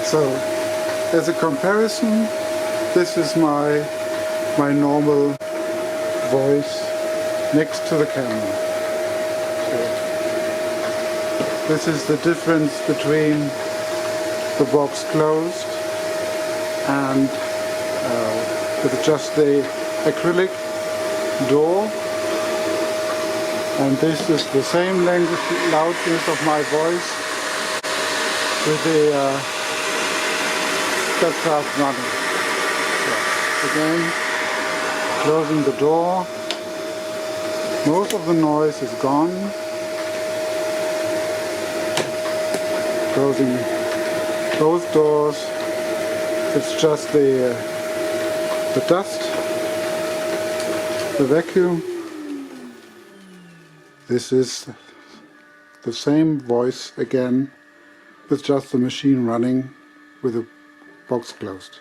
So, as a comparison, this is my normal voice next to the camera. So, this is the difference between the box closed and with just the acrylic door, and this is the same loudness of my voice with the SteppiBox running. So, again, closing the door, most of the noise is gone. Closing both doors, it's just the dust, the vacuum. This is the same voice again, with just the machine running with the box closed.